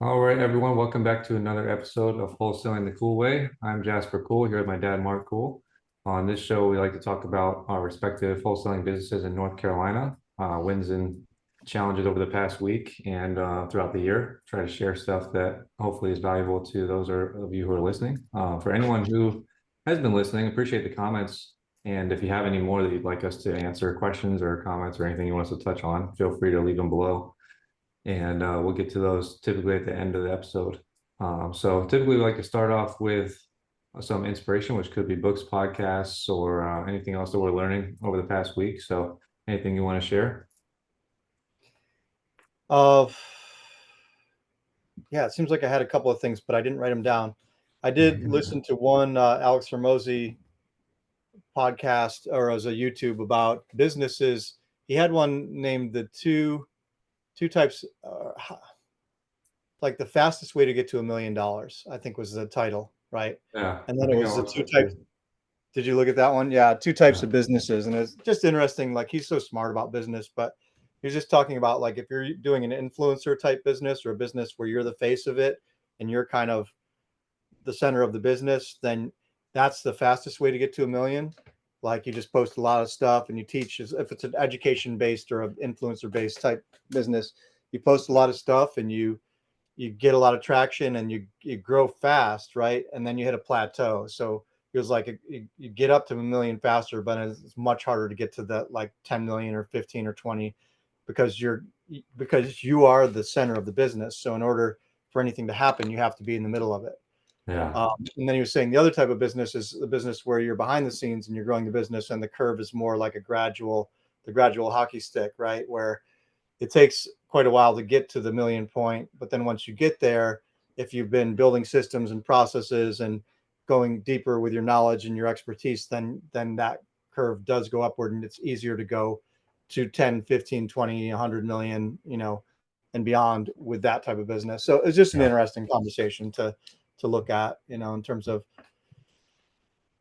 All right, everyone, welcome back to another episode of Wholesaling the Cool Way. I'm Jasper Cool here with my dad, Mark Cool. On this show, we like to talk about our respective wholesaling businesses in North Carolina, wins and challenges over the past week and throughout the year. Try to share stuff that hopefully is valuable to those of you who are listening. For anyone who has been listening, appreciate the comments. And if you have any more that you'd like us to answer, questions or comments or anything you want us to touch on, feel free to leave them below and we'll get to those typically at the end of the episode. So typically we like to start off with some inspiration, which could be books, podcasts, or anything else that we're learning over the past week. So anything you want to share? Uh, yeah, it seems like I had a couple of things, but I didn't write them down. I did listen to one Alex Hormozy podcast, or as a YouTube about businesses. He had one named the two types, like the fastest way to get to $1 million. I think was the title, right? Yeah, And I then it think I was the watched two that types. too. Did you look at that one? Yeah, two types Yeah, of businesses, and it's just interesting. Like he's so smart about business, but he's just talking about like if you're doing an influencer type business or a business where you're the face of it and you're kind of the center of the business, then that's the fastest way to get to 1 million. Like you just post a lot of stuff and you teach. If it's an education based or an influencer based type business, you post a lot of stuff and you get a lot of traction and you grow fast, right? And then you hit a plateau. So it was like you get up to 1 million faster, but it's much harder to get to that like 10 million or 15 or 20 because you are the center of the business. So in order for anything to happen, you have to be in the middle of it. yeah, And then he was saying the other type of business is the business where you're behind the scenes and you're growing the business, and the curve is more like the gradual hockey stick, right? Where it takes quite a while to get to the million point, but then once you get there, if you've been building systems and processes and going deeper with your knowledge and your expertise, then that curve does go upward, and it's easier to go to 10, 15, 20, 100 million, and beyond with that type of business. So it's just an yeah, interesting conversation to look at, in terms of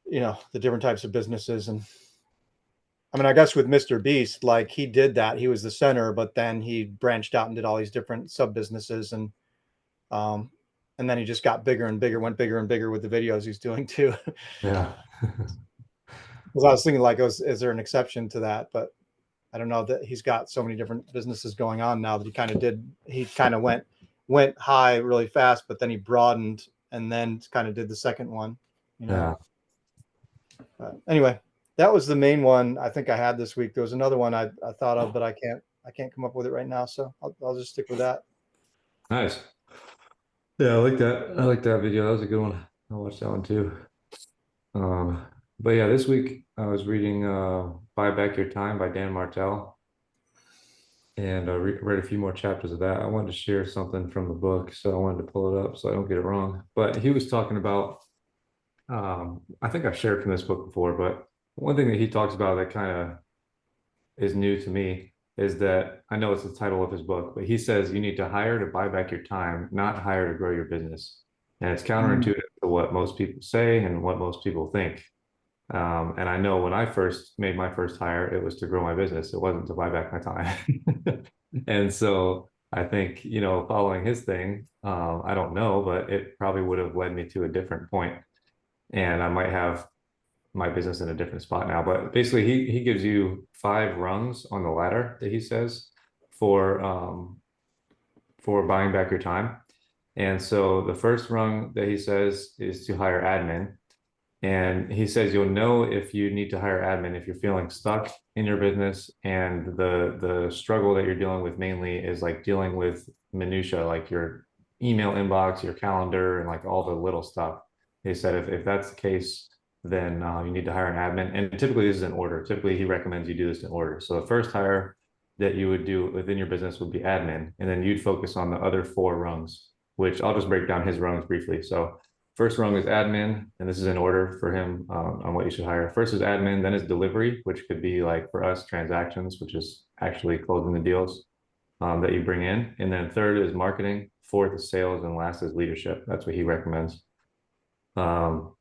the different types of businesses. And I mean, I guess with Mr. Beast, like he did that, he was the center, but then he branched out and did all these different sub businesses, um, and then he just got bigger and bigger, went bigger and bigger with the videos he's doing too. yeah. Because I was thinking, like, is there an exception to that? But I don't know that he's got so many different businesses going on now that he kind of went high really fast, but then he broadened and then kind of did the second one, you know. Yeah. Anyway, that was the main one I think I had this week. There was another one I thought of, but I can't come up with it right now. So I'll just stick with that. Nice. Yeah, I like that. I like that video. That was a good one. I watched that one too. Um, but yeah, this week I was reading Buy Back Your Time by Dan Martell, and I read a few more chapters of that. I wanted to share something from the book, so I wanted to pull it up so I don't get it wrong. But he was talking about, I think I've shared from this book before, but one thing that he talks about that kind of is new to me is that I know it's the title of his book, but he says you need to hire to buy back your time, not hire to grow your business. And it's Mm. counterintuitive to what most people say and what most people think. And I know when I first made my first hire, it was to grow my business. It wasn't to buy back my time. And so I think, following his thing, I don't know, but it probably would have led me to a different point, and I might have my business in a different spot now. But basically, he gives you five rungs on the ladder that he says for for buying back your time. And so the first rung that he says is to hire admin. And he says you'll know if you need to hire admin if you're feeling stuck in your business, and the struggle that you're dealing with mainly is like dealing with minutia, like your email inbox, your calendar, and like all the little stuff. He said if that's the case, then you need to hire an admin. And typically this is in order. Typically he recommends you do this in order. So the first hire that you would do within your business would be admin, and then you'd focus on the other four rungs, which I'll just break down his rungs briefly. So first rung is admin, and this is in order for him on what you should hire. First is admin, then is delivery, which could be like for us transactions, which is actually closing the deals that you bring in. And then third is marketing, fourth is sales, and last is leadership. That's what he recommends. Um,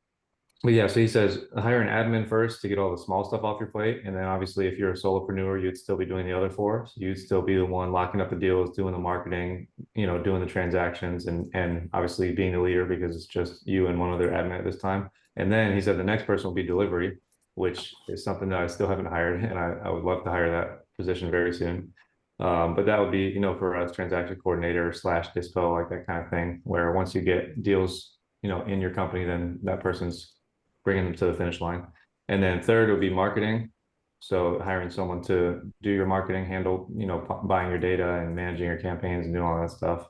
But yeah, so he says hire an admin first to get all the small stuff off your plate. And then obviously if you're a solopreneur, you'd still be doing the other four. So you'd still be the one locking up the deals, doing the marketing, doing the transactions and obviously being the leader because it's just you and one other admin at this time. And then he said the next person will be delivery, which is something that I still haven't hired. And I would love to hire that position very soon. But that would be, for us, transaction coordinator slash dispo, like that kind of thing, where once you get deals, in your company, then that person's bringing them to the finish line. And then third would be marketing. So hiring someone to do your marketing, handle, buying your data and managing your campaigns and doing all that stuff.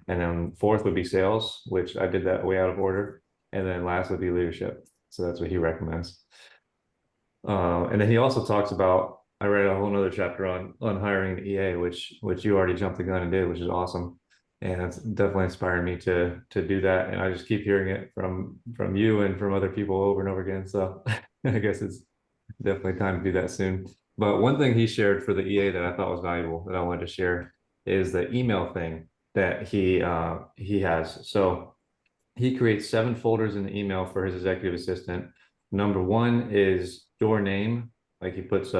And then fourth would be sales, which I did that way out of order. And then last would be leadership. So that's what he recommends. And then he also talks about, I read a whole nother chapter on hiring an EA, which you already jumped the gun and did, which is awesome. And it's definitely inspired me to do that. And I just keep hearing it from you and from other people over and over again. So I guess it's definitely time to do that soon. But one thing he shared for the EA that I thought was valuable that I wanted to share is the email thing that he has. So he creates 7 folders in the email for his executive assistant. Number one is your name, like he puts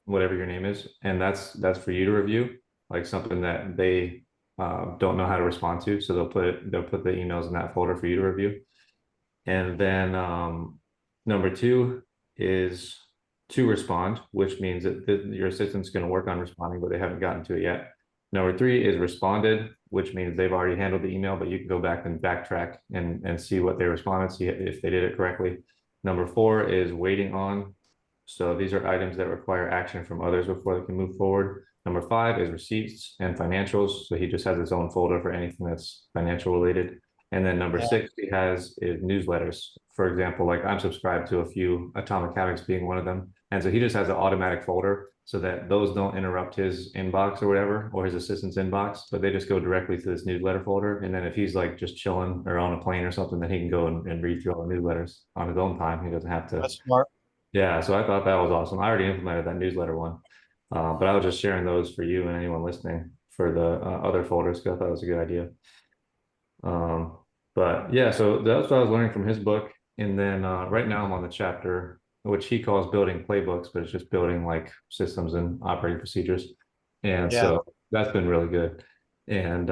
whatever your name is, and that's for you to review, like something that they don't know how to respond to. So they'll put the emails in that folder for you to review. And then number two is to respond, which means that your assistant's going to work on responding, but they haven't gotten to it yet. Number three is responded, which means they've already handled the email, but you can go back and backtrack and see what they responded, see if they did it correctly. Number four is waiting on. So these are items that require action from others before they can move forward. Number five is receipts and financials. So he just has his own folder for anything that's financial related. And then number Yeah. six he has is newsletters. For example, like I'm subscribed to a few, Atomic Habits being one of them. And so he just has an automatic folder so that those don't interrupt his inbox or whatever, or his assistant's inbox, but they just go directly to this newsletter folder. And then if he's like just chilling or on a plane or something, then he can go and read through all the newsletters on his own time. He doesn't have to. That's smart. Yeah, so I thought that was awesome. I already implemented that newsletter one, but I was just sharing those for you and anyone listening for the other folders because I thought it was a good idea. Um, but yeah, so that's what I was learning from his book. And then right now I'm on the chapter which he calls building playbooks, but it's just building like systems and operating procedures. And Yeah. so that's been really good. And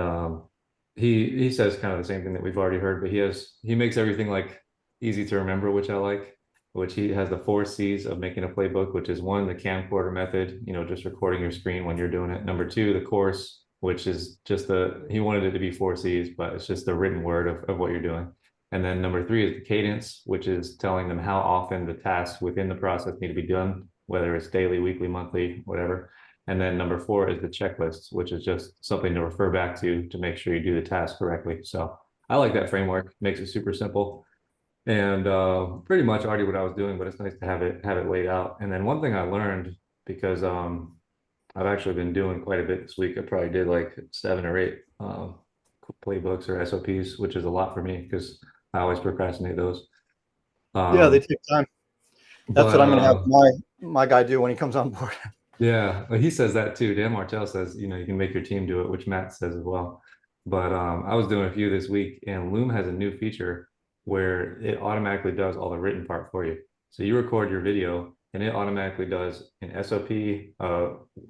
he says kind of the same thing that we've already heard, but he makes everything like easy to remember, which I like. Which he has the 4 C's of making a playbook, which is one, the camcorder method, just recording your screen when you're doing it. Number two, the course, which is just he wanted it to be 4 C's, but it's just the written word of what you're doing. And then number three is the cadence, which is telling them how often the tasks within the process need to be done, whether it's daily, weekly, monthly, whatever. And then number four is the checklists, which is just something to refer back to make sure you do the task correctly. So I like that framework, makes it super simple and pretty much already what I was doing, but it's nice to have it laid out. And then one thing I learned because I've actually been doing quite a bit this week. I probably did like 7 or 8 playbooks or SOPs, which is a lot for me because I always procrastinate those. Yeah, they Um, take time. That's but what I'm going to have my guy do when he comes on board. Yeah, well, he says that too. Dan Martell says, you can make your team do it, which Matt says as well. But I was doing a few this week, and Loom has a new feature where it automatically does all the written part for you. So you record your video, and it automatically does an SOP,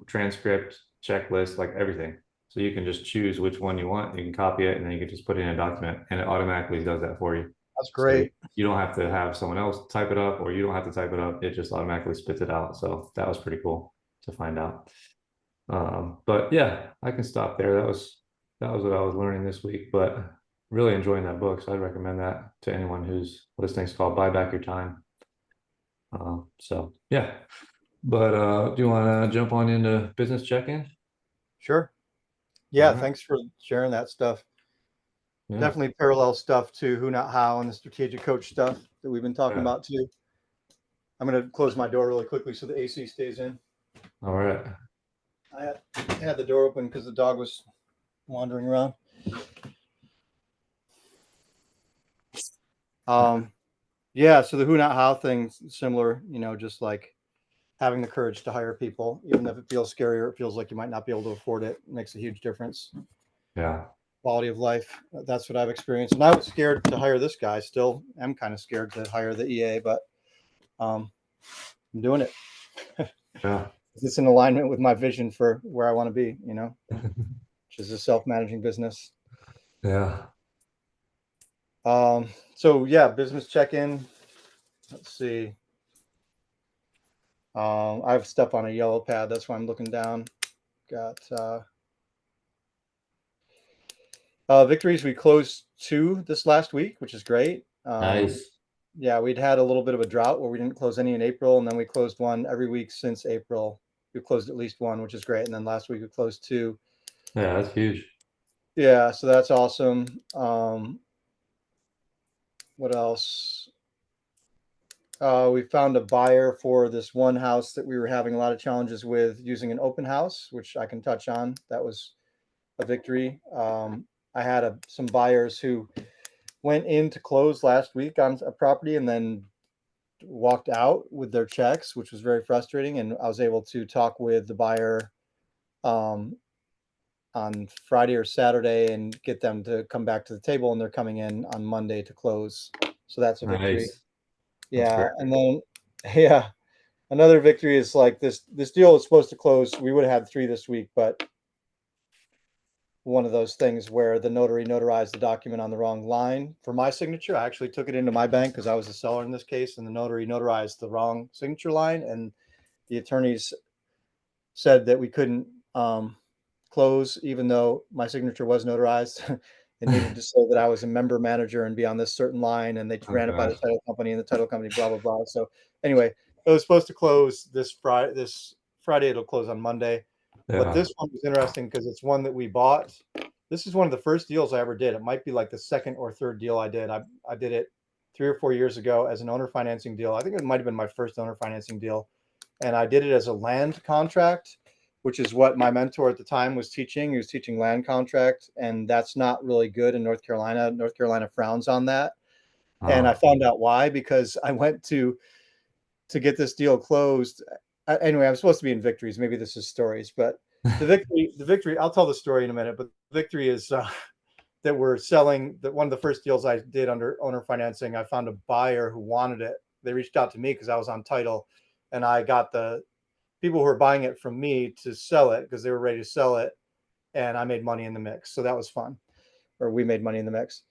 transcript, checklist, like everything. So you can just choose which one you want. You can copy it, and then you can just put it in a document, and it automatically does that for you. That's So great. you don't have to have someone else type it up, or you don't have to type it up. It just automatically spits it out. So that was pretty cool to find out. But yeah, I can stop there. That was what I was learning this week, but really enjoying that book. So I'd recommend that to anyone who's listening. It's called Buy Back Your Time. So yeah, but do you want to jump on into business check-in? Sure. All Yeah. right. Thanks for sharing that stuff. Yeah. Definitely parallel stuff to Who Not How and the strategic coach stuff that we've been talking Yeah. about too. I'm going to close my door really quickly so the AC stays in. All right. I had the door open because the dog was wandering around. Yeah, so the Who Not How thing's similar, just like having the courage to hire people, even if it feels scary or it feels like you might not be able to afford it, makes a huge difference. Yeah. quality of life. That's what I've experienced. And I was scared to hire this guy. Still am kind of scared to hire the EA, but um, I'm doing it. Yeah. It's in alignment with my vision for where I want to be, which is a self-managing business. Yeah. So yeah, business check-in. Let's see. I have stuff on a yellow pad. That's why I'm looking down. Got victories. We closed 2 this last week, which is great. Nice. Yeah, we'd had a little bit of a drought where we didn't close any in April, and then we closed 1 every week since April. We closed at least 1, which is great. And then last week we closed 2. Yeah, that's huge. Yeah, so that's awesome. What else? We found a buyer for this one house that we were having a lot of challenges with using an open house, which I can touch on. That was a victory. I had some buyers who went in to close last week on a property and then walked out with their checks, which was very frustrating. And I was able to talk with the buyer um, on Friday or Saturday and get them to come back to the table. And they're coming in on Monday to close. So that's a victory. Nice. That's Yeah. great. And then, yeah, another victory is like this deal is supposed to close. We would have had 3 this week, but one of those things where the notary notarized the document on the wrong line for my signature. I actually took it into my bank because I was the seller in this case, and the notary notarized the wrong signature line, and the attorneys said that we couldn't close even though my signature was notarized. It needed to say that I was a member manager and be on this certain line, and they Oh ran it by the gosh. title company, and the title company blah blah blah. So anyway, it was supposed to close this Friday. This Friday it'll close on Monday. But Yeah. this one was interesting because it's one that we bought. This is one of the first deals I ever did. It might be like the second or third deal I did. I did it 3 or 4 years ago as an owner financing deal. I think it might have been my first owner financing deal. And I did it as a land contract, which is what my mentor at the time was teaching. He was teaching land contract, and that's not really good in North Carolina. North Carolina frowns on that. And I Oh. found out why because I went to get this deal closed. Anyway, I'm supposed to be in victories. Maybe this is stories, but the victory. I'll tell the story in a minute. But the victory is that we're selling. That one of the first deals I did under owner financing. I found a buyer who wanted it. They reached out to me because I was on title, and I got the people who were buying it from me to sell it because they were ready to sell it, and I made money in the mix. So that was fun, or we made money in the mix.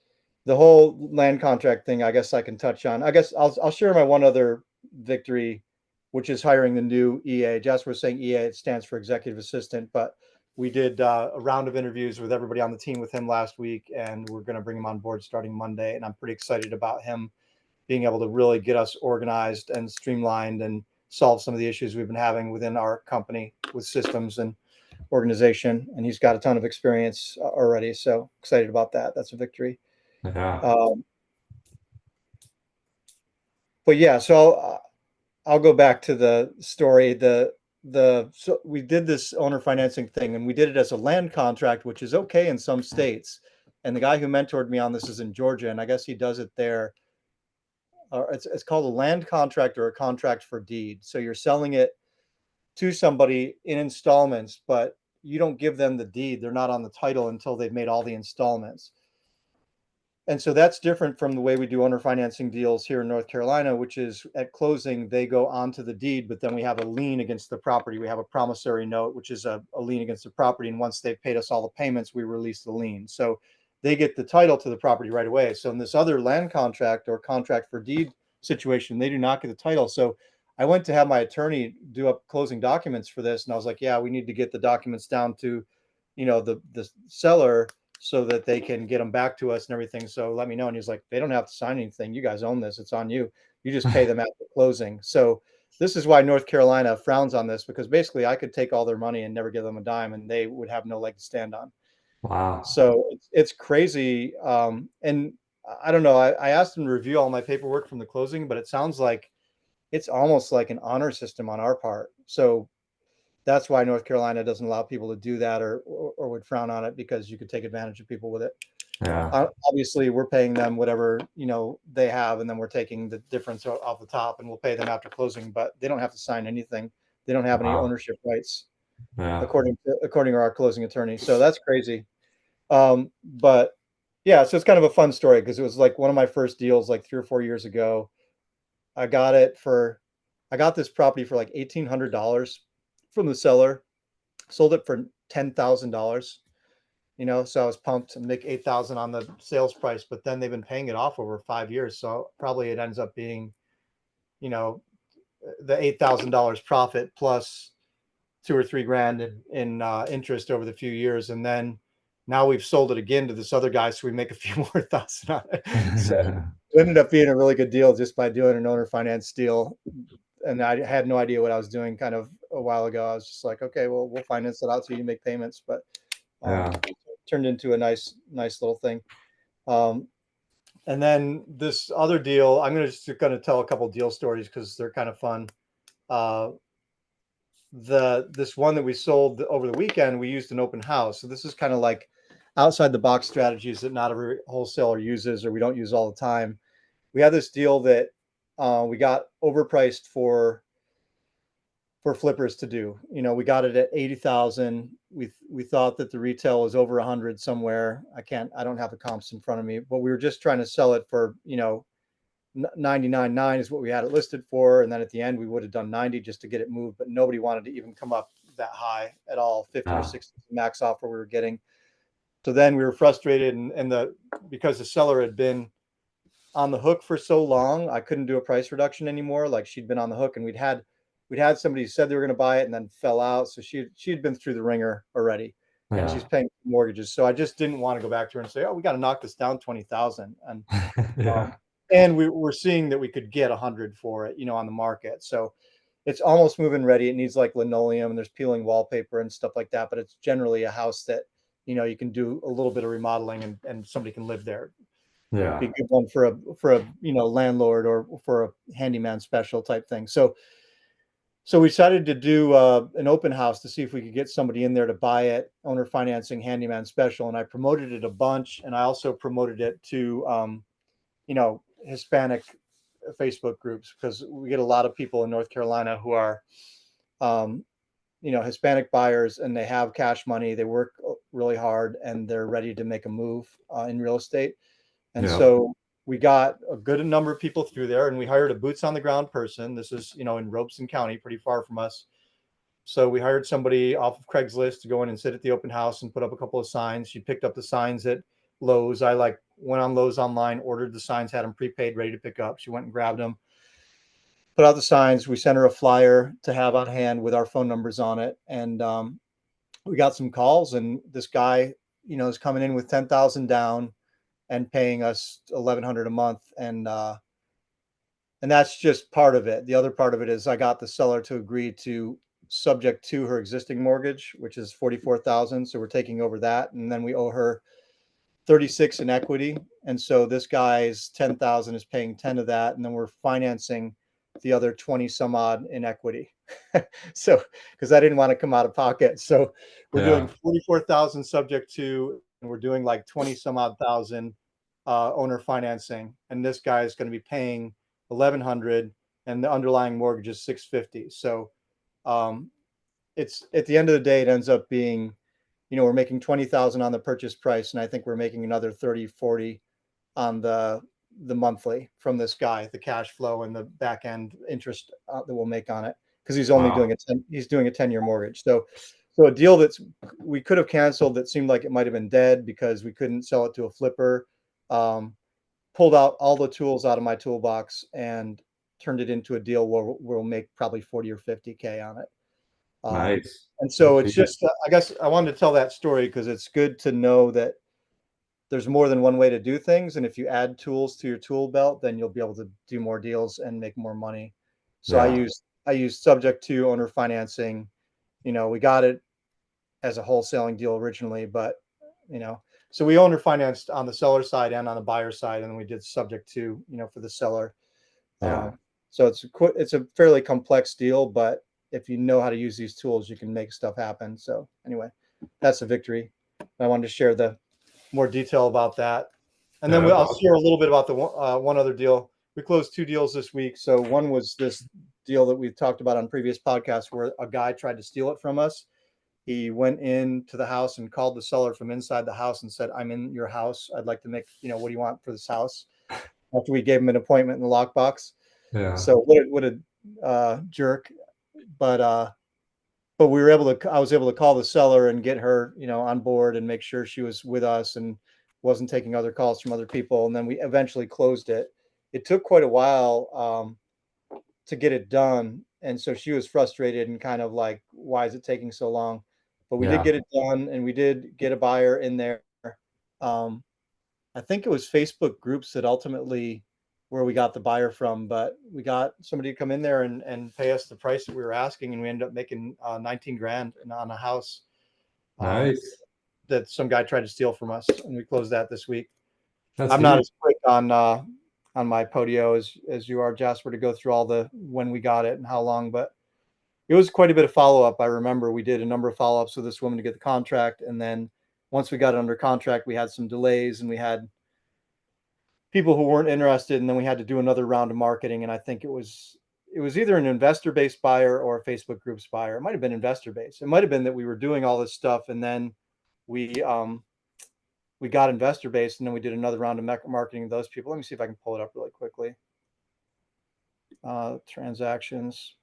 The whole land contract thing, I guess I can touch on. I guess I'll share my one other victory, which is hiring the new EA. Jasper was saying EA, it stands for executive assistant, but we did a round of interviews with everybody on the team with him last week, and we're going to bring him on board starting Monday. And I'm pretty excited about him being able to really get us organized and streamlined and solve some of the issues we've been having within our company with systems and organization. And he's got a ton of experience already. So excited about that. That's a victory. Yeah. Um, but yeah, so I'll go back to the story. So we did this owner financing thing, and we did it as a land contract, which is okay in some states. And the guy who mentored me on this is in Georgia, and I guess he does it there. It's called a land contract or a contract for deed. So you're selling it to somebody in installments, but you don't give them the deed. They're not on the title until they've made all the installments. And so that's different from the way we do owner financing deals here in North Carolina, which is at closing, they go onto the deed, but then we have a lien against the property. We have a promissory note, which is a lien against the property. And once they've paid us all the payments, we release the lien. So they get the title to the property right away. So in this other land contract or contract for deed situation, they do not get the title. So I went to have my attorney do up closing documents for this. And I was like, yeah, we need to get the documents down to, the seller so that they can get them back to us and everything. So let me know. And he's like, they don't have to sign anything. You guys own this. It's on you. You just pay them at the closing. So this is why North Carolina frowns on this, because basically I could take all their money and never give them a dime and they would have no leg to stand on. Wow. So it's crazy. And I don't know. I asked him to review all my paperwork from the closing, but it sounds like it's almost like an honor system on our part. So that's why North Carolina doesn't allow people to do that or would frown on it because you could take advantage of people with it. Yeah. Obviously, we're paying them whatever they have, and then we're taking the difference off the top, and we'll pay them after closing. But they don't have to sign anything. They don't have any Wow. ownership rights, Yeah. according to our closing attorney. So that's crazy. But yeah, so it's kind of a fun story because it was like one of my first deals like 3 or 4 years ago. I got it for, I got this property for like $1,800 from the seller, sold it for $10,000. So I was pumped and make 8,000 on the sales price, but then they've been paying it off over 5 years. So probably it ends up being, you know, the $8,000 profit plus 2 or 3 grand in interest over the few years. And then now we've sold it again to this other guy. So we make a few more thousand on it. So it ended up being a really good deal just by doing an owner finance deal. And I had no idea what I was doing kind of a while ago. I was just like, okay, well, we'll finance it out so you make payments. But Yeah. turned into a nice little thing. Um, and then this other deal, I'm going to tell a couple deal stories because they're kind of fun. Uh, this one that we sold over the weekend, we used an open house. So this is kind of like outside the box strategies that not every wholesaler uses or we don't use all the time. We had this deal that we got overpriced for flippers to do. We got it at 80,000. We thought that the retail was over 100 somewhere. I don't have the comps in front of me, but we were just trying to sell it for 99.9 is what we had it listed for, and then at the end we would have done 90 just to get it moved, but nobody wanted to even come up that high at all. 50 or Yeah. 60 max offer we were getting. So then we were frustrated, and because the seller had been on the hook for so long, I couldn't do a price reduction anymore. Like she'd been on the hook, and we'd had somebody who said they were going to buy it and then fell out. So she'd been through the ringer already, and she's Yeah. paying mortgages. So I just didn't want to go back to her and say, "Oh, we got to knock this down 20,000." Um, Yeah. and we were seeing that we could get 100 for it, on the market. So it's almost move-in ready. It needs like linoleum and there's peeling wallpaper and stuff like that. But it's generally a house that, you can do a little bit of remodeling and somebody can live there. It'd be a Yeah. good one for a landlord or for a handyman special type thing. So we decided to do an open house to see if we could get somebody in there to buy it, owner financing, handyman special. And I promoted it a bunch. And I also promoted it to, Hispanic Facebook groups because we get a lot of people in North Carolina who are, um, Hispanic buyers and they have cash money. They work really hard and they're ready to make a move in real estate. And Yeah. so we got a good number of people through there and we hired a boots on the ground person. This is, in Robeson County, pretty far from us. So we hired somebody off of Craigslist to go in and sit at the open house and put up a couple of signs. She picked up the signs at Lowe's. I went on Lowe's online, ordered the signs, had them prepaid, ready to pick up. She went and grabbed them, put out the signs. We sent her a flyer to have on hand with our phone numbers on it. And we got some calls and this guy, is coming in with 10,000 down and paying us 1,100 a month. And that's just part of it. The other part of it is I got the seller to agree to subject to her existing mortgage, which is 44,000. So we're taking over that. And then we owe her 36 in equity. And so this guy's 10,000 is paying 10 of that. And then we're financing the other 20 some odd in equity. So, because I didn't want to come out of pocket. So we're doing Yeah. 44,000 subject to, and we're doing like 20 some odd thousand owner financing. And this guy is going to be paying 1,100 and the underlying mortgage is 650. So um, it's at the end of the day, it ends up being, we're making 20,000 on the purchase price. And I think we're making another 30, 40 on the monthly from this guy, the cash flow and the back end interest that we'll make on it. Cause he's only doing Wow. he's doing a 10-year mortgage. So a deal we could have canceled that seemed like it might've been dead because we couldn't sell it to a flipper. Um, Pulled out all the tools out of my toolbox and turned it into a deal where we'll make probably 40 or 50K on it. Nice. And Good so for it's you. just, I guess I wanted to tell that story because it's good to know that there's more than one way to do things. And if you add tools to your tool belt, then you'll be able to do more deals and make more money. So Yeah. I use subject to owner financing. We got it as a wholesaling deal originally, but you know, so we owner financed on the seller side and on the buyer side, and then we did subject to, for the seller. Yeah. So it's a fairly complex deal, but if you know how to use these tools, you can make stuff happen. So anyway, that's a victory. I wanted to share the more detail about that, and Yeah. then That's I'll share awesome. a little bit about the one other deal. We closed 2 deals this week. So one was this deal that we've talked about on previous podcasts, where a guy tried to steal it from us. He went into the house and called the seller from inside the house and said, "I'm in your house. I'd like to make, what do you want for this house?" After we gave him an appointment in the lockbox. Yeah. So what a jerk. But we were able to, I was able to call the seller and get her, on board and make sure she was with us and wasn't taking other calls from other people. And then we eventually closed it. It took quite a while to get it done. And so she was frustrated and kind of like, why is it taking so long? But we did Yeah. get it done and we did get a buyer in there. Um, I think it was Facebook groups that ultimately where we got the buyer from, but we got somebody to come in there and pay us the price that we were asking, and we ended up making 19 grand on a house um, Nice. that some guy tried to steal from us, and we closed that this week. That's I'm not huge. as quick on my podio as you are, Jasper, to go through all the when we got it and how long, but it was quite a bit of follow up. I remember we did a number of follow ups with this woman to get the contract, and then once we got it under contract, we had some delays and we had people who weren't interested, and then we had to do another round of marketing. And I think it was either an investor based buyer or a Facebook groups buyer. It might have been investor based. It might have been that we were doing all this stuff and then we we got investor based, and then we did another round of marketing to those people. Let me see if I can pull it up really quickly. Transactions.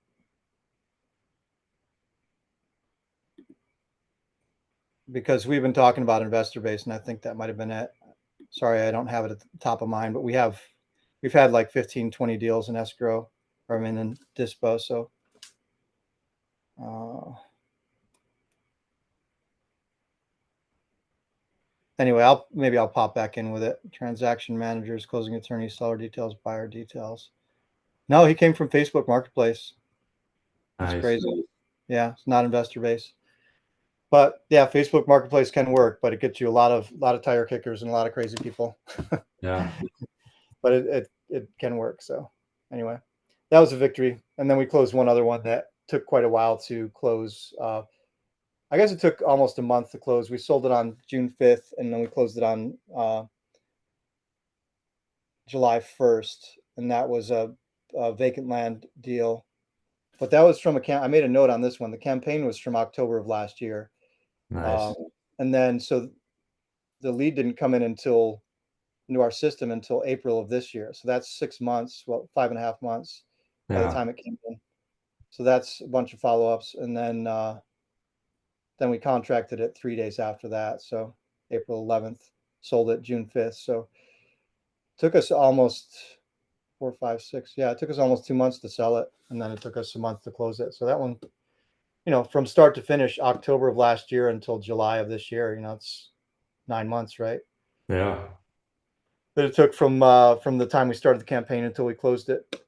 Because we've been talking about investor based, and I think that might have been it. Sorry, I don't have it at the top of mind, but we've had like 15, 20 deals in escrow, or I mean in dispo. So anyway, I'll pop back in with it. Transaction managers, closing attorneys, seller details, buyer details. No, he came from Facebook Marketplace. That's Nice. crazy. Yeah, it's not investor based. But yeah, Facebook Marketplace can work, but it gets you a lot of tire kickers and a lot of crazy people. Yeah. But it can work. So anyway, that was a victory. And then we closed one other one that took quite a while to close. I guess it took almost a month to close. We sold it on June 5th, and then we closed it on July 1st, and that was a vacant land deal. But that was from I made a note on this one. The campaign was from October of last year. Um, Nice. and then so the lead didn't come in into our system until April of this year. So that's 6 months, well, 5.5 months by the Yeah. time it came in. So that's a bunch of follow-ups. And then we contracted it 3 days after that. So April 11th, sold it June 5th. So took us almost 4, 5, 6. Yeah, it took us almost 2 months to sell it, and then it took us a month to close it. So that one, from start to finish, October of last year until July of this year, it's 9 months, right? Yeah. That it took from the time we started the campaign until we closed it.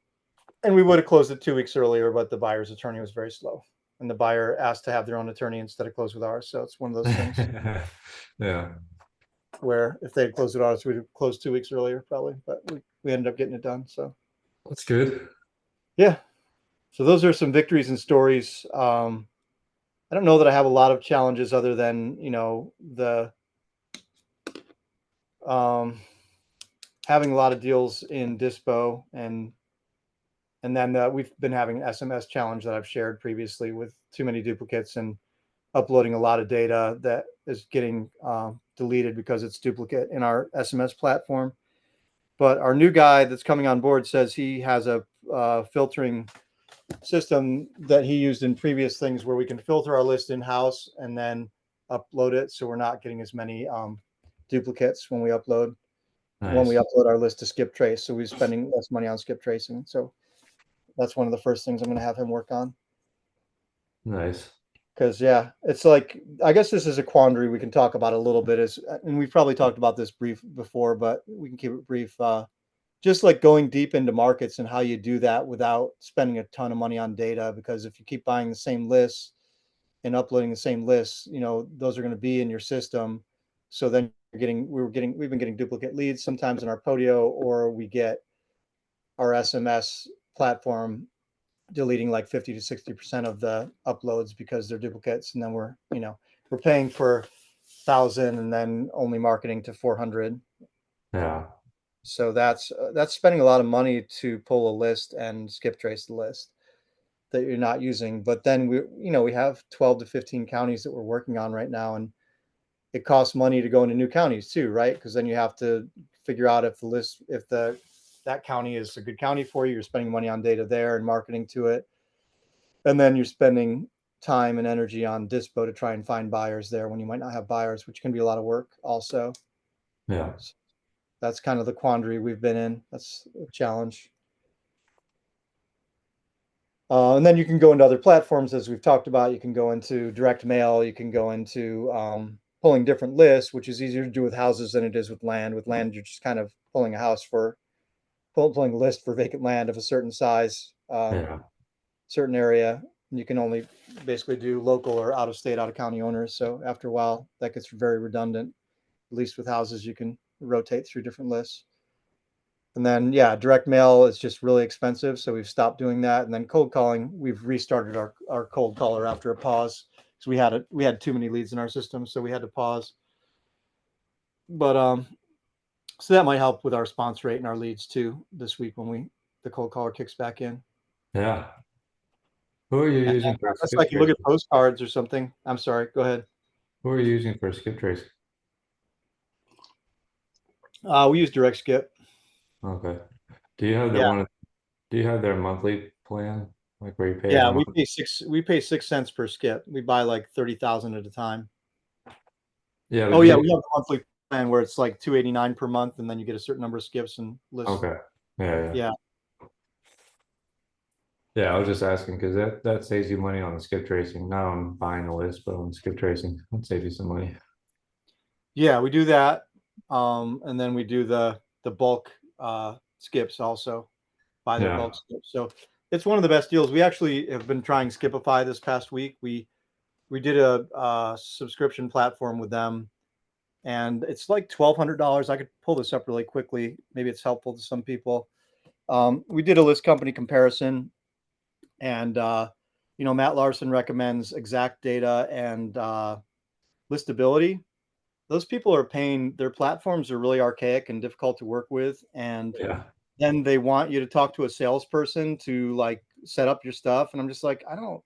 And we would have closed it 2 weeks earlier, but the buyer's attorney was very slow, and the buyer asked to have their own attorney instead of close with ours. So it's one of those things Yeah. where if they had closed with ours, we'd have closed 2 weeks earlier probably, but we ended up getting it done. So That's good. yeah. So those are some victories and stories. I don't know that I have a lot of challenges other than the um, having a lot of deals in dispo, and then we've been having an SMS challenge that I've shared previously with too many duplicates and uploading a lot of data that is getting deleted because it's duplicate in our SMS platform. But our new guy that's coming on board says he has a filtering system that he used in previous things where we can filter our list in house and then upload it, so we're not getting as many duplicates when we Nice. upload our list to skip trace. So we're spending less money on skip tracing. So that's one of the first things I'm going to have him work on. Nice. Because yeah, it's like, I guess this is a quandary we can talk about a little bit, and we've probably talked about this brief before, but we can keep it brief. Just like going deep into markets and how you do that without spending a ton of money on data, because if you keep buying the same lists and uploading the same lists, those are going to be in your system. So then we've been getting duplicate leads sometimes in our Podio, or we get our SMS platform deleting like 50 to 60% of the uploads because they're duplicates, and then we're paying for 1,000 and then only marketing to 400. Yeah. So that's spending a lot of money to pull a list and skip trace the list. that you're not using. But then we have 12 to 15 counties that we're working on right now, and it costs money to go into new counties too, right? Because then you have to figure out if that county is a good county for you. You're spending money on data there and marketing to it, and then you're spending time and energy on Dispo to try and find buyers there when you might not have buyers, which can be a lot of work also. Yeah. So that's kind of the quandary we've been in. That's a challenge. And then you can go into other platforms, as we've talked about. You can go into direct mail. You can go into pulling different lists, which is easier to do with houses than it is with land. With land, you're just kind of pulling pulling a list for vacant land of a certain size, Yeah. certain area. And you can only basically do local or out of state, out of county owners. So after a while, that gets very redundant. At least with houses, you can rotate through different lists. And then, yeah, direct mail is just really expensive. So we've stopped doing that. And then cold calling, we've restarted our cold caller after a pause. So we had too many leads in our system. So we had to pause. But so that might help with our response rate and our leads too this week when the cold caller kicks back in. Yeah. Who are you And using for that's skip like you look at tracing? postcards or something. I'm sorry, go ahead. Who are you using for skip tracing? We use direct skip. Okay. Do you have the Yeah. one? Do you have their monthly plan, like where you pay Yeah, every month? we pay 6 cents per skip. We buy like 30,000 at a time. Yeah, but Oh do yeah, you? we have the monthly plan where it's like 289 per month, and then you get a certain number of skips and lists. Okay. Yeah, yeah. Yeah. Yeah, I was just asking because that saves you money on the skip tracing, not on buying the list, but on skip tracing. It saves you some money. Yeah, we do that. And then we do the bulk skips also, buy their Yeah, bulk skips. So it's one of the best deals. We actually have been trying Skipify this past week. We did a subscription platform with them, and it's like $1,200. I could pull this up really quickly. Maybe it's helpful to some people. We did a list company comparison, and Matt Larson recommends exact data and listability. Those people are paying, their platforms are really archaic and difficult to work with, and yeah. then they want you to talk to a salesperson to like set up your stuff, and I'm just like, I don't,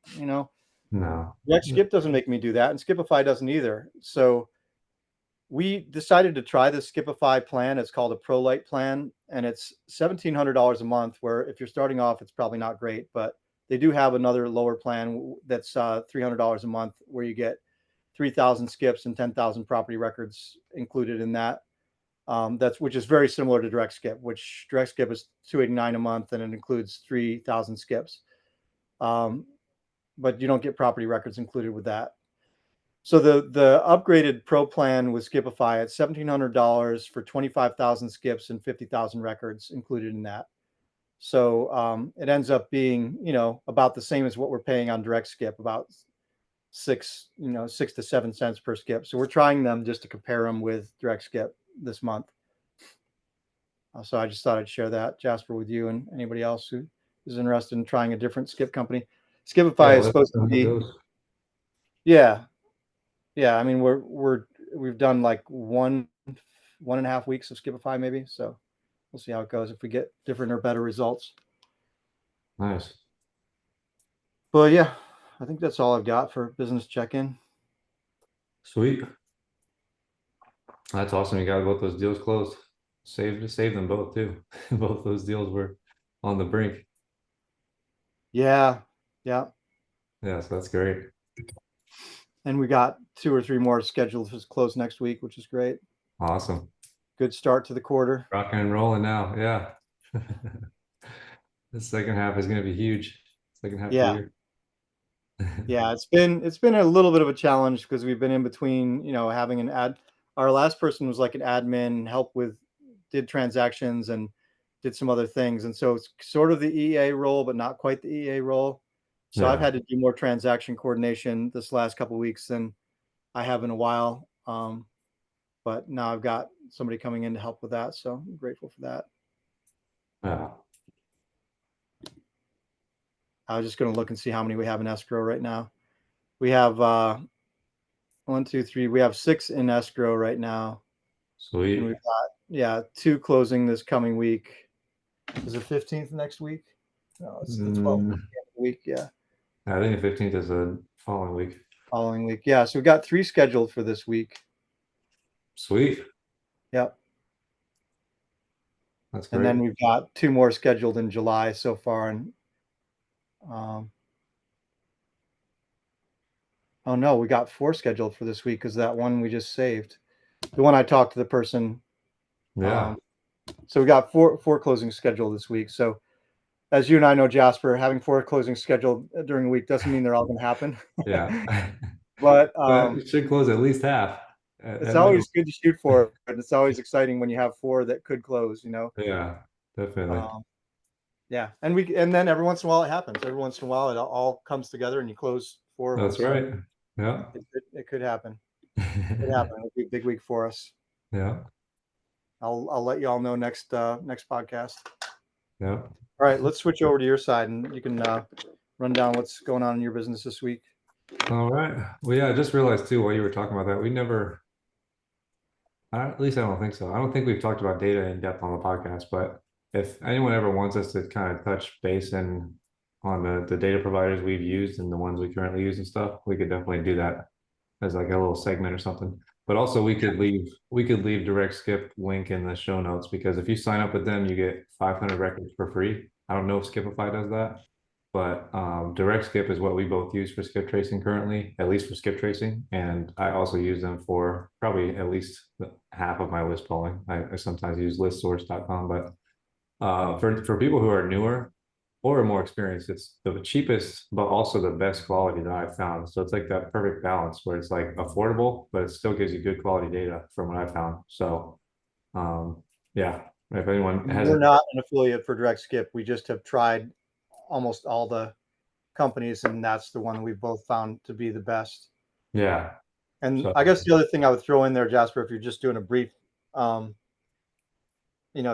No. Skip doesn't make me do that, and Skipify doesn't either. So we decided to try this Skipify plan. It's called a Pro Light plan, and it's $1,700 a month. Where if you're starting off, it's probably not great, but they do have another lower plan that's $300 a month, where you get 3,000 skips and 10,000 property records included in that. Which is very similar to Direct Skip, which Direct Skip is 289 a month, and it includes 3,000 skips. But you don't get property records included with that. So the upgraded Pro plan with Skipify at $1,700 for 25,000 skips and 50,000 records included in that. So it ends up being about the same as what we're paying on Direct Skip, about 6 to 7 cents per skip. So we're trying them just to compare them with Direct Skip this month. So I just thought I'd share that, Jasper, with you and anybody else who is interested in trying a different skip company. Yeah, Skipify is let us supposed to know how it be, goes. yeah, yeah. I mean, we've done like one and a half weeks of Skipify maybe. So we'll see how it goes if we get different or better results. Nice. But yeah, I think that's all I've got for business check-in. Sweet. That's awesome. You got both those deals closed. Save them both too. Both those deals were on the brink. Yeah, yeah. Yeah, so that's great. And we got 2 or 3 more scheduled to close next week, which is great. Awesome. Good start to the quarter. Rocking and rolling now. Yeah. The second half is going to be huge. Second half of the Yeah. year. Yeah, it's been a little bit of a challenge because we've been in between, having an ad. Our last person was like an admin, did transactions and did some other things, and so it's sort of the EA role, but not quite the EA role. So I've Yeah. had to do more transaction coordination this last couple of weeks than I have in a while. But now I've got somebody coming in to help with that, so I'm grateful for that. Yeah. I was just going to look and see how many we have in escrow right now. We have 1, 2, 3. We have 6 in escrow right now, and Sweet. we've got 2 closing this coming week. Is it 15th next week? No, it's the 12th Mm, week. Yeah. I think the 15th is the following week. Following week. Yeah. So we got 3 scheduled for this week. Sweet. Yep. That's And great. then we've got 2 more scheduled in July so far. And um, oh no, we got 4 scheduled for this week because that one we just saved. The one I talked to the person. Yeah. Um, so we got four closings scheduled this week. So as you and I know, Jasper, having 4 closings scheduled during the week doesn't mean they're all going to happen. Yeah. But But it should close at least half it's at minimum. always good to shoot for, and it's always exciting when you have 4 that could close. Yeah, definitely. Um, yeah, and then every once in a while it happens. Every once in a while it all comes together and you close 4 of them. That's So right. Yeah. it could happen. It could happen. It'll be a big week for us. Yeah. I'll let you all know next podcast. Yeah. All right, let's switch over to your side, and you can run down what's going on in your business this week. All right. Well, yeah, I just realized too while you were talking about that, we never, at least I don't think so. I don't think we've talked about data in depth on the podcast, but if anyone ever wants us to kind of touch base and on the data providers we've used and the ones we currently use and stuff, we could definitely do that as like a little segment or something. But also we could leave direct skip link in the show notes because if you sign up with them, you get 500 records for free. I don't know if Skipify does that, but direct skip is what we both use for skip tracing currently, at least for skip tracing. And I also use them for probably at least half of my list polling. I sometimes use listsource.com, but for people who are newer or more experienced, it's the cheapest, but also the best quality that I've found. So it's like that perfect balance where it's like affordable, but it still gives you good quality data from what I found. So, yeah, if anyone We're hasn't, not an affiliate for Direct Skip. We just have tried almost all the companies, and that's the one we've both found to be the best. yeah. And So I guess the other thing I would throw in there, Jasper, if you're just doing a brief,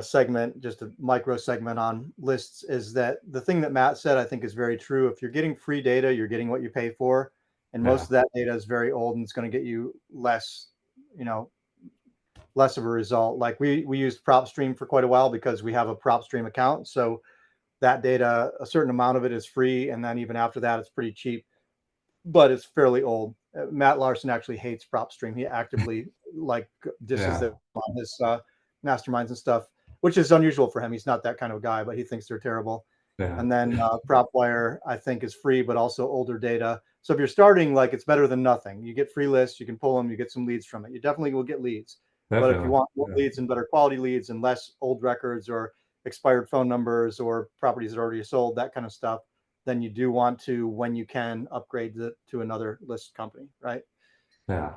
segment, just a micro segment on lists, is that the thing that Matt said I think is very true. If you're getting free data, you're getting what you pay for, and most yeah, of that data is very old and it's going to get you less, you know, less of a result. Like we used PropStream for quite a while because we have a PropStream account, so that data, a certain amount of it is free, and then even after that, it's pretty cheap, but it's fairly old. Matt Larson actually hates PropStream. He actively like disses yeah, them on his masterminds and stuff, which is unusual for him. He's not that kind of guy, but he thinks they're terrible. yeah, And then PropWire, I think, is free, but also older data. So if you're starting, like, it's better than nothing. You get free lists, you can pull them, you get some leads from it. You definitely will get leads. But if you definitely. want more Yeah, leads and better quality leads and less old records or expired phone numbers or properties that are already sold, that kind of stuff, then you do want to, when you can, upgrade to another list company, right? yeah,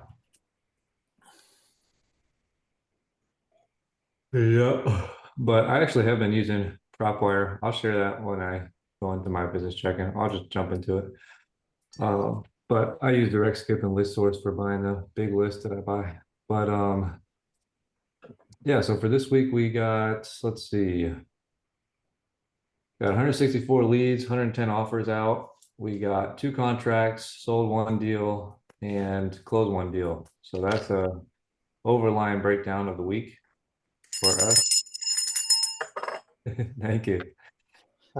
yeah. But I actually have been using PropWire. I'll share that when I go into my business check-in. I'll just jump into it. But I use direct skip and list source for buying the big list that I buy. But yeah, so for this week we got, let's see, got 164 leads, 110 offers out. We got 2 contracts, sold 1 deal, and closed 1 deal. So that's a overline breakdown of the week for us. Thank you.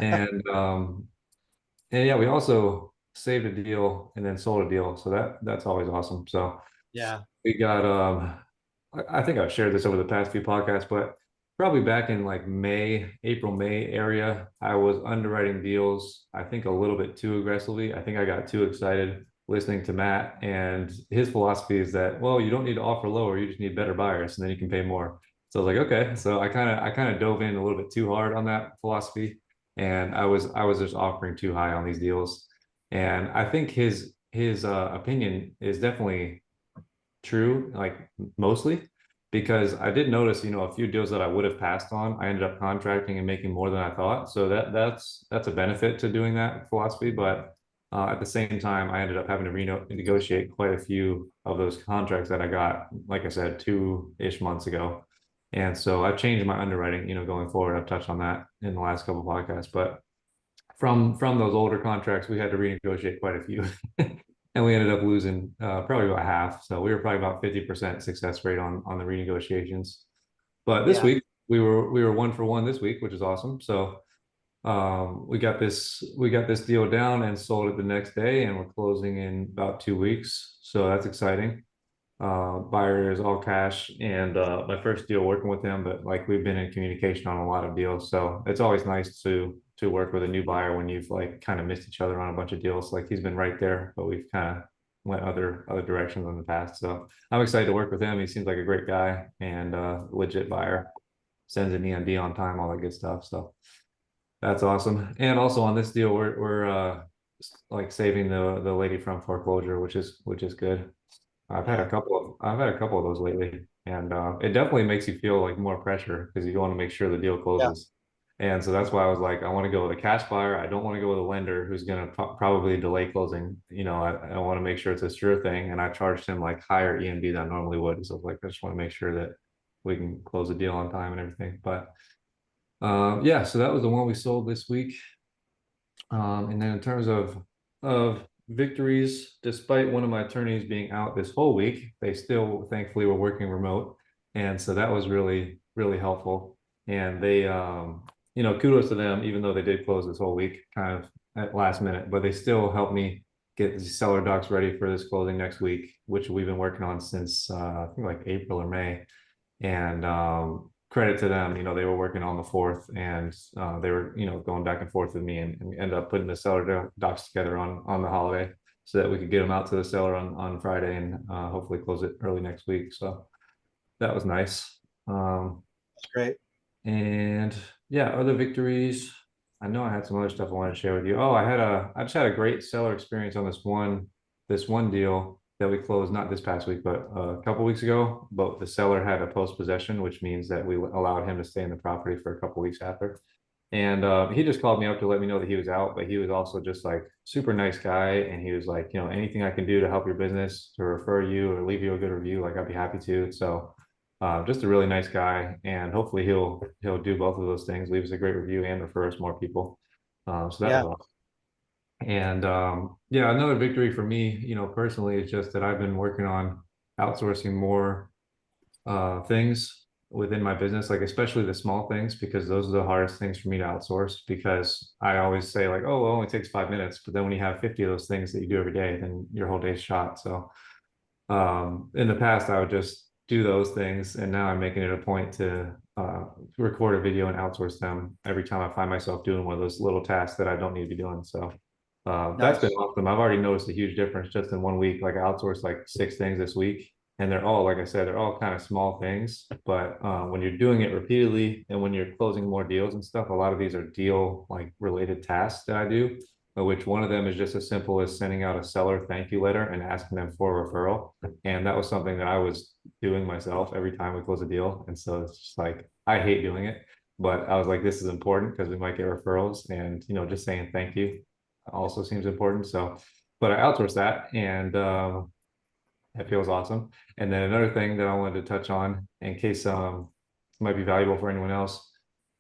And and yeah, we also saved a deal and then sold a deal. So that's always awesome. So Yeah. we got I think I've shared this over the past few podcasts, but probably back in like May, April, May area, I was underwriting deals, I think a little bit too aggressively. I think I got too excited listening to Matt, and his philosophy is that, well, you don't need to offer lower, you just need better buyers, and then you can pay more. So I was like, okay. So I kind of dove in a little bit too hard on that philosophy, and I was just offering too high on these deals. And I think his opinion is definitely true, like mostly, because I did notice, a few deals that I would have passed on, I ended up contracting and making more than I thought. So that's a benefit to doing that philosophy. But at the same time, I ended up having to renegotiate quite a few of those contracts that I got, like I said, 2-ish months ago. And so I've changed my underwriting, going forward. I've touched on that in the last couple of podcasts, but from those older contracts, we had to renegotiate quite a few. And we ended up losing probably about half. So we were probably about 50% success rate on the renegotiations. But this Yeah. week we were 1 for 1 this week, which is awesome. So we got this deal down and sold it the next day, and we're closing in about 2 weeks. So that's exciting. Buyer is all cash, and my first deal working with him, but like we've been in communication on a lot of deals. So it's always nice to work with a new buyer when you've like kind of missed each other on a bunch of deals. Like he's been right there, but we've kind of went other directions in the past. So I'm excited to work with him. He seems like a great guy and legit buyer. Sends an EMD on time, all that good stuff. So that's awesome. And also on this deal, we're like saving the lady from foreclosure, which is good. Yeah. I've had a couple of those lately, and it definitely makes you feel like more pressure because you want to make sure the deal Yeah. closes. And so that's why I was like, I want to go with a cash buyer. I don't want to go with a lender who's going to probably delay closing. I want to make sure it's a sure thing. And I charged him like higher EMD than I normally would. So like, I just want to make sure that we can close the deal on time and everything. But yeah, so that was the one we sold this week. And then in terms of victories, despite one of my attorneys being out this whole week, they still thankfully were working remote, and so that was really helpful. And they, kudos to them, even though they did close this whole week, kind of at last minute, but they still helped me get the seller docs ready for this closing next week, which we've been working on since I think like April or May. And credit to them, they were working on the fourth, and they were, going back and forth with me, and we ended up putting the seller docs together on the holiday so that we could get them out to the seller on Friday and hopefully close it early next week. So that was nice. That's great. And yeah, other victories. I know I had some other stuff I wanted to share with you. Oh, I just had a great seller experience on this one deal that we closed not this past week, but a couple weeks ago. But the seller had a post possession, which means that we allowed him to stay in the property for a couple weeks after. And he just called me up to let me know that he was out, but he was also just like super nice guy. And he was like, anything I can do to help your business, to refer you or leave you a good review, like I'd be happy to. So just a really nice guy, and hopefully he'll do both of those things, leave us a great review and refer us more people. So that was Yeah. awesome. And yeah, another victory for me, personally, is just that I've been working on outsourcing more things within my business, like especially the small things, because those are the hardest things for me to outsource. Because I always say like, oh, well, it only takes 5 minutes, but then when you have 50 of those things that you do every day, then your whole day's shot. So in the past, I would just do those things, and now I'm making it a point to record a video and outsource them every time I find myself doing one of those little tasks that I don't need to be doing. So that's been Nice. awesome. I've already noticed a huge difference just in one week. Like I outsourced like 6 things this week, and they're all, like I said, they're all kind of small things. But when you're doing it repeatedly and when you're closing more deals and stuff, a lot of these are deal like related tasks that I do, which one of them is just as simple as sending out a seller thank you letter and asking them for a referral. And that was something that I was doing myself every time we close a deal. And so it's just like, I hate doing it, but I was like, this is important because we might get referrals, and, just saying thank you also seems important. So, but I outsourced that, and it feels awesome. And then another thing that I wanted to touch on in case it might be valuable for anyone else,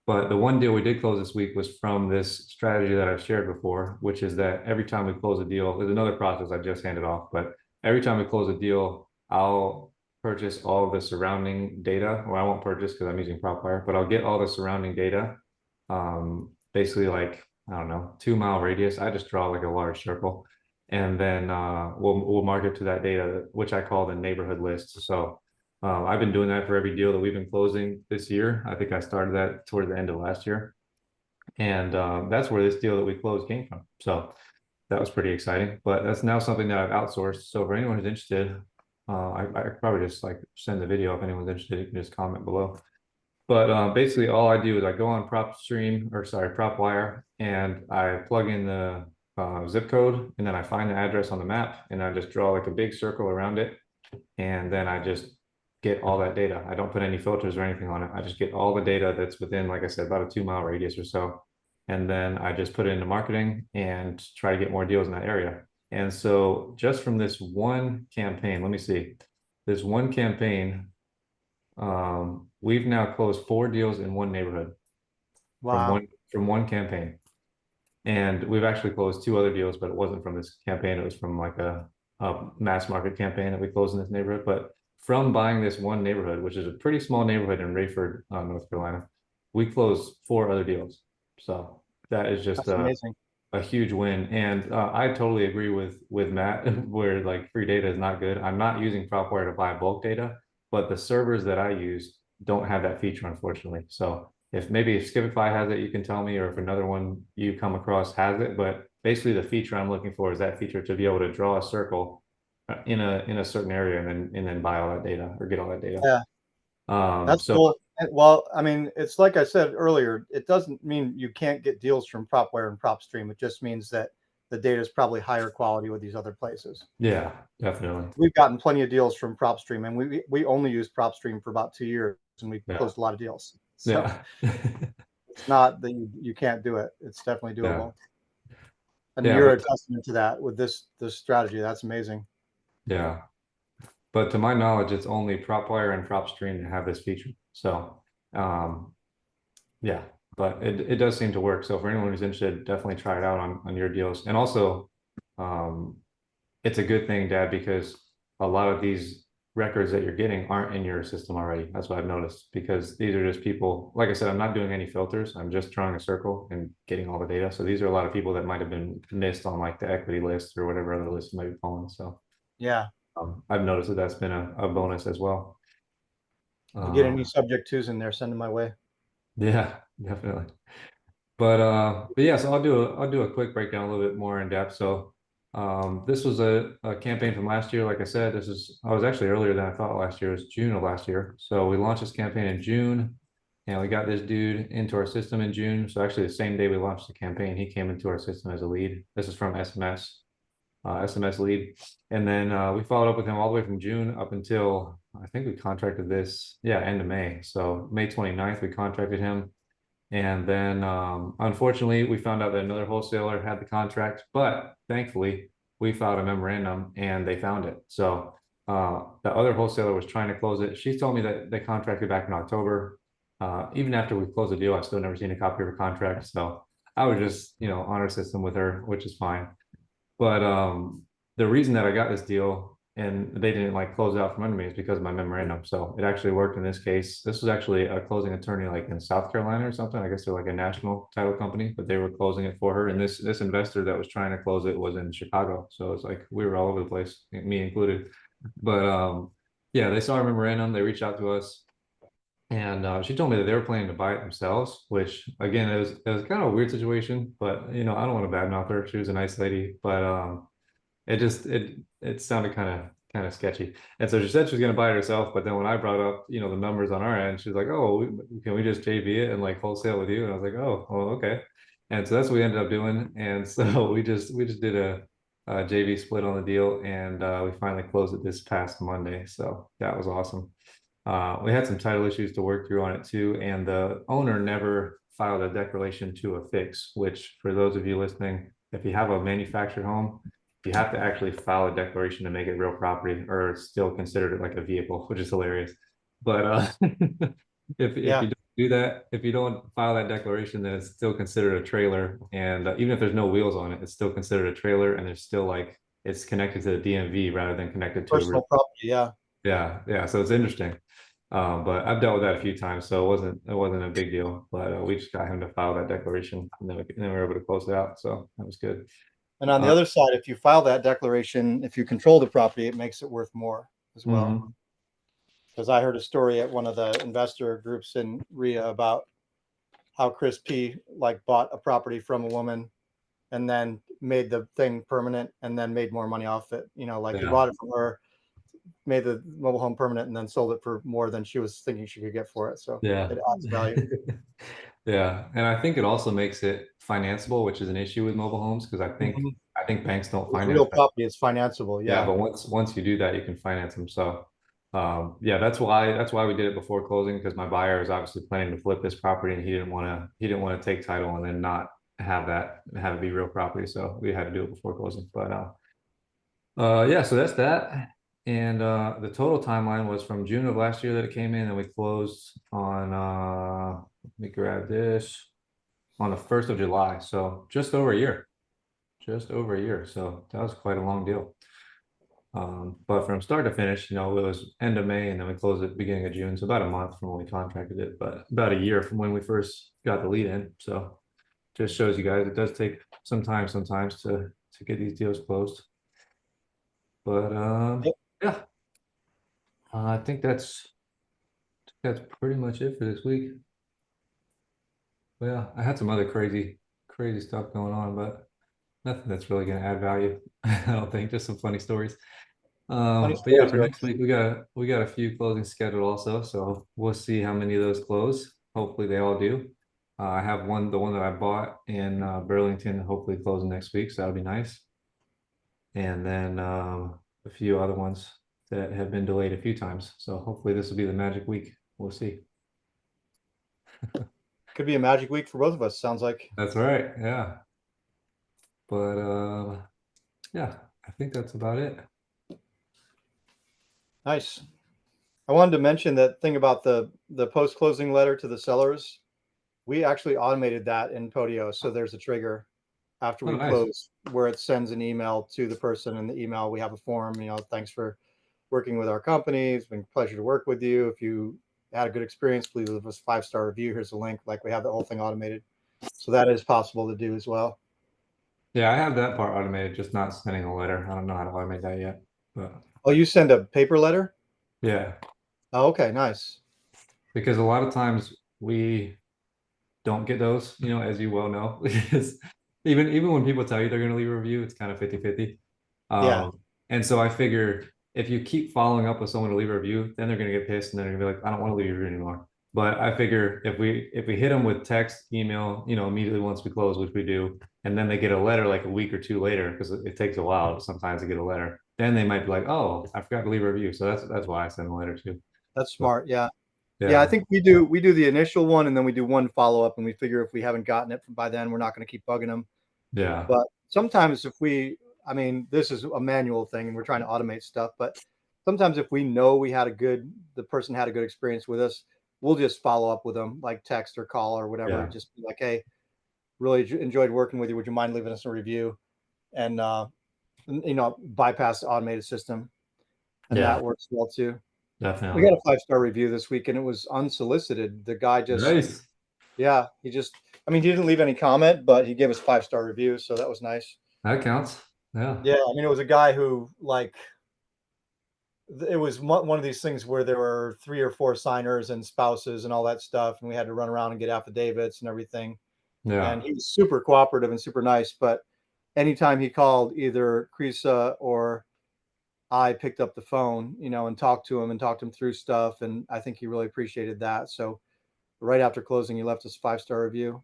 but the one deal we did close this week was from this strategy that I've shared before, which is that every time we close a deal, there's another process I just handed off, but every time we close a deal, I'll purchase all the surrounding data. Well, I won't purchase because I'm using PropWire, but I'll get all the surrounding data. Basically like, I don't know, 2 mile radius. I just draw like a large circle, and then we'll mark it to that data, which I call the neighborhood list. So I've been doing that for every deal that we've been closing this year. I think I started that towards the end of last year. And that's where this deal that we closed came from. So that was pretty exciting. But that's now something that I've outsourced. So for anyone who's interested, I could probably just like send the video if anyone's interested. You can just comment below. But basically, all I do is I go on PropWire, and I plug in the zip code, and then I find the address on the map, and I just draw like a big circle around it, and then I just get all that data. I don't put any filters or anything on it. I just get all the data that's within, like I said, about a 2 mile radius or so. And then I just put it into marketing and try to get more deals in that area. And so just from this one campaign, let me see, this one campaign, we've now closed 4 deals in one neighborhood from Wow. one campaign. And we've actually closed 2 other deals, but it wasn't from this campaign. It was from like a mass market campaign that we closed in this neighborhood. But from buying this one neighborhood, which is a pretty small neighborhood in Rayford, North Carolina, we closed 4 other deals. So that is just That's amazing. a huge win. And I totally agree with Matt where like free data is not good. I'm not using PropWire to buy bulk data, but the servers that I use don't have that feature, unfortunately. So if Skipify has it, you can tell me, or if another one you come across has it. But basically, the feature I'm looking for is that feature to be able to draw a circle in a certain area and then buy all that data or get all that data. Yeah, that's So cool. Well, I mean, it's like I said earlier, it doesn't mean you can't get deals from PropWare and PropStream. It just means that the data is probably higher quality with these other places. yeah, definitely. We've gotten plenty of deals from PropStream, and we only used PropStream for about 2 years, and we Yeah, closed a lot of deals. So yeah, it's not that you can't do it. It's definitely yeah, doable. And yeah. you're But a testament to that with this strategy. That's amazing. yeah. But to my knowledge, it's only PropWire and PropStream that have this feature. So, um, yeah, but it does seem to work. So for anyone who's interested, definitely try it out on your deals. And also, um, it's a good thing, Dad, because a lot of these records that you're getting aren't in your system already. That's what I've noticed because these are just people. Like I said, I'm not doing any filters. I'm just drawing a circle and getting all the data. So these are a lot of people that might have been missed on like the equity list or whatever other list you might be following. So Yeah. I've noticed that that's been a bonus as well. You get any Um, subject twos in there, send them my way. yeah, definitely. But yeah, so I'll do a quick breakdown a little bit more in depth. So this was a campaign from last year. Like I said, I was actually earlier than I thought last year. It was June of last year. So we launched this campaign in June and we got this dude into our system in June. So actually the same day we launched the campaign, he came into our system as a lead. This is from SMS lead. And then we followed up with him all the way from June up until I think we contracted this, yeah, end of May. So May 29th, we contracted him. And then unfortunately, we found out that another wholesaler had the contract, but thankfully, we filed a memorandum and they found it. So the other wholesaler was trying to close it. She told me that they contracted back in October. Even after we closed the deal, I've still never seen a copy of her contract. So I was just, on our system with her, which is fine. But the reason that I got this deal and they didn't like close it out from under me is because of my memorandum. So it actually worked in this case. This was actually a closing attorney like in South Carolina or something. I guess they're like a national title company, but they were closing it for her. And this investor that was trying to close it was in Chicago. So it's like we were all over the place, me included. But yeah, they saw our memorandum, they reached out to us. And she told me that they were planning to buy it themselves, which again, it was kind of a weird situation, but I don't want to badmouth her. She was a nice lady, but it sounded kind of sketchy. And so she said she was going to buy it herself, but then when I brought up the numbers on our end, she was like, "Oh, can we just JV it and like wholesale with you?" And I was like, "Oh, well, okay." And so that's what we ended up doing. And so we just did a JV split on the deal, and we finally closed it this past Monday. So that was awesome. We had some title issues to work through on it too, and the owner never filed a declaration to a fix, which for those of you listening, if you have a manufactured home, you have to actually file a declaration to make it real property, or it's still considered like a vehicle, which is hilarious. But if Yeah. you don't do that, if you don't file that declaration, then it's still considered a trailer, and even if there's no wheels on it, it's still considered a trailer, and there's still like it's connected to the DMV rather than connected to a real. Personal property. Yeah. Yeah, yeah. So it's interesting. But I've dealt with that a few times, so it wasn't a big deal. But we just got him to file that declaration, and then we were able to close it out. So that was good. And on the Uh, other side, if you file that declaration, if you control the property, it makes it worth more as well. mhm. Because I heard a story at one of the investor groups in RIA about how Chris P like bought a property from a woman and then made the thing permanent and then made more money off it. Like he Yeah, bought it from her, made the mobile home permanent, and then sold it for more than she was thinking she could get for it. So yeah, it adds value. yeah. And I think it also makes it financeable, which is an issue with mobile homes because I think Mhm. I think banks don't It's finance real that. property. It's financeable. Yeah, Yeah. but once you do that, you can finance them. So yeah, that's why we did it before closing because my buyer is obviously planning to flip this property and he didn't want to take title and then not have it be real property. So we had to do it before closing. But yeah, so that's that. And the total timeline was from June of last year that it came in, and we closed on let me grab this on the 1st of July. So just over a year. Just over a year. So that was quite a long deal. But from start to finish, it was end of May and then we closed at the beginning of June. So about a month from when we contracted it, but about a year from when we first got the lead in. So just shows you guys it does take some time sometimes to get these deals closed. But Yep. yeah, I think that's pretty much it for this week. But yeah, I had some other crazy stuff going on, but nothing that's really gonna add value. I don't think, just some funny stories. Funny But yeah, stories for are next week we got a few closings scheduled also, so we'll see how many of those close. Hopefully they all do. I have the one that I bought in Burlington, hopefully closing next week, so that'll be nice. And then a few other ones that have been delayed a few times. So hopefully this will be the magic week. We'll see. could be a magic week for both of us. Sounds like. That's right. Yeah. But yeah, I think that's about it. Nice. I wanted to mention that thing about the post closing letter to the sellers. We actually automated that in Podio, so there's a trigger after Oh, we nice. close where it sends an email to the person. In the email, we have a form. Thanks for working with our company. It's been a pleasure to work with you. If you had a good experience, please leave us a 5-star review. Here's a link. Like we have the whole thing automated, so that is possible to do as well. Yeah, I have that part automated, just not sending a letter. I don't know how to automate that yet. But Oh, you send a paper letter? yeah, Oh, okay, nice. because a lot of times we don't get those, as you well know, because even when people tell you they're going to leave a review, it's kind of 50-50. Yeah, And so I figure if you keep following up with someone to leave a review, then they're going to get pissed and they're going to be like, I don't want to leave a review anymore. But I figure if we hit them with text, email, immediately once we close, which we do, and then they get a letter like a week or two later, because it takes a while sometimes to get a letter, then they might be like, oh, I forgot to leave a review. So that's why I send a letter too. that's But smart. Yeah. Yeah, I yeah, think we do the initial one and then we do one follow up and we figure if we haven't gotten it by then, we're not going to keep bugging them. yeah, But sometimes I mean, this is a manual thing and we're trying to automate stuff, but sometimes if we know the person had a good experience with us, we'll just follow up with them like text or call or whatever. yeah, Just be like, hey, really enjoyed working with you. Would you mind leaving us a review? And, bypass the automated system. And yeah, that works well too. We definitely. got a 5-star review this week and it was unsolicited. The guy just, Nice. yeah, I mean, he didn't leave any comment, but he gave us 5-star review. So that was nice. That counts. Yeah, Yeah. I mean, it was a guy who it was one of these things where there were 3 or 4 signers and spouses and all that stuff. And we had to run around and get affidavits and everything. And yeah, he was super cooperative and super nice. But anytime he called, either Krisa or I picked up the phone, and talked to him through stuff. And I think he really appreciated that. So right after closing, he left us a 5-star review.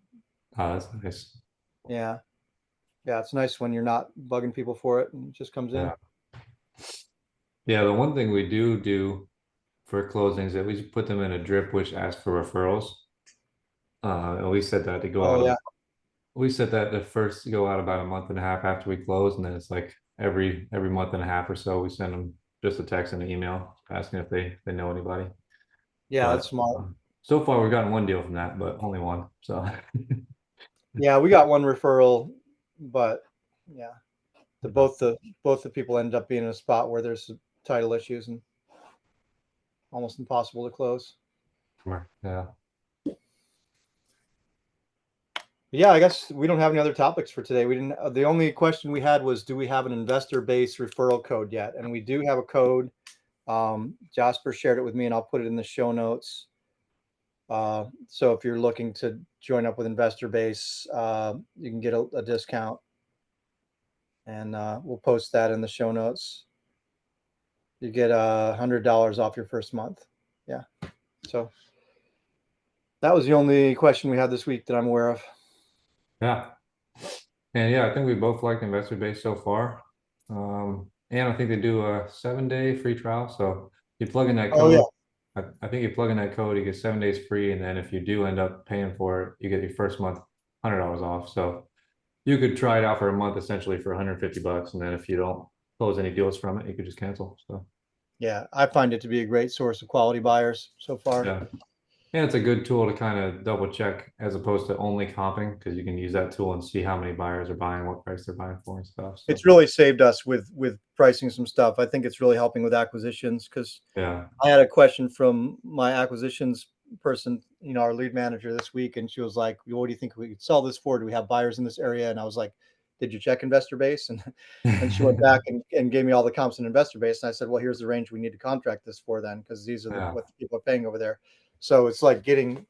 oh, that's nice. Yeah. Yeah. It's nice when you're not bugging people for it and it just comes in. Yeah. Yeah, the one thing we do for closings that we put them in a drip which asks for referrals. And we set that to go Oh, out. yeah. We set that to first go out about a month and a half after we close, and then it's like every month and a half or so we send them just a text and an email asking if they know anybody. Yeah. But That's smart. so far we've gotten one deal from that, but only one. So Yeah. We got one referral, but yeah, the yeah, both the both the people ended up being in a spot where there's title issues and almost impossible to close. yeah, But yeah, I guess we don't have any other topics for today. We didn't. The only question we had was, do we have an investor base referral code yet? And we do have a code. Jasper shared it with me, and I'll put it in the show notes. So if you're looking to join up with Investor Base, you can get a discount, and we'll post that in the show notes. You get $100 off your first month. Yeah. So that was the only question we had this week that I'm aware of. yeah. And yeah, I think we both like investor base so far. And I think they do a 7-day free trial. So you plug in that Oh yeah. code. I think you plug in that code, you get 7 days free. And then if you do end up paying for it, you get your first month $100 off. So you could try it out for a month essentially for 150 bucks. And then if you don't close any deals from it, you could just cancel. So Yeah. I find it to be a great source of quality buyers so far. yeah. And it's a good tool to kind of double check as opposed to only comping because you can use that tool and see how many buyers are buying, what price they're buying for and stuff. So It's really saved us with pricing some stuff. I think it's really helping with acquisitions because yeah. I had a question from my acquisitions person, our lead manager this week, and she was like, "What do you think we could sell this for? Do we have buyers in this area?" And I was like, "Did you check investor base?" And she went back and gave me all the comps in investor base, and I said, "Well, here's the range we need to contract this for then, because these are Yeah, what the people are paying over there." So it's like getting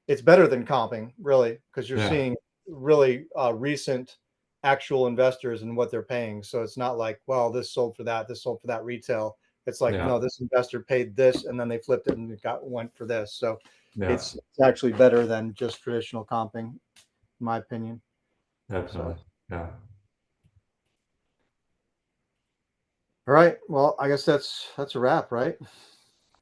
it's better than comping, really, because you're yeah, seeing really recent actual investors and what they're paying. So it's not like, well, this sold for that, this sold for that retail. It's like, yeah, no, this investor paid this and then they flipped it and it went for this. So yeah, it's actually better than just traditional comping, in my opinion. definitely. So, Yeah. all right. Well, I guess that's a wrap, right?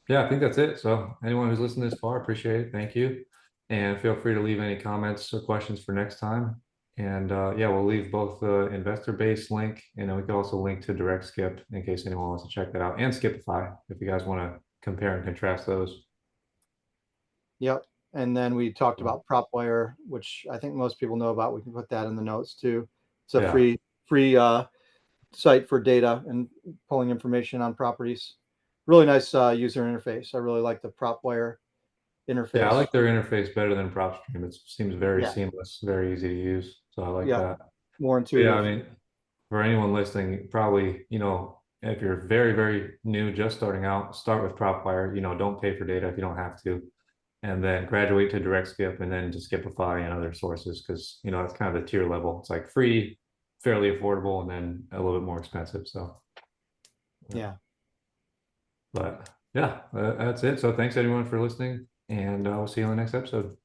Yeah, I think that's it. So anyone who's listened this far, appreciate it. Thank you. And feel free to leave any comments or questions for next time. And yeah, we'll leave both the investor base link, and then we can also link to direct skip in case anyone wants to check that out, and Skipify if you guys want to compare and contrast those. Yep. And then we talked about PropWire, which I think most people know about. We can put that in the notes too. It's a Yeah. free site for data and pulling information on properties. Really nice user interface. I really like the PropWire Yeah, I interface. like their interface better than PropStream. It seems very Yeah, seamless, very easy to use. So I like yeah, that. more But yeah, I intuitive. mean, for anyone listening, probably, if you're very, very new, just starting out, start with PropWire. Don't pay for data if you don't have to, and then graduate to direct skip and then to Skipify and other sources, because it's kind of the tier level. It's like free, fairly affordable, and then a little bit more expensive. So yeah. Yeah. But yeah, that's it. So thanks everyone for listening, and we'll see you on the next episode.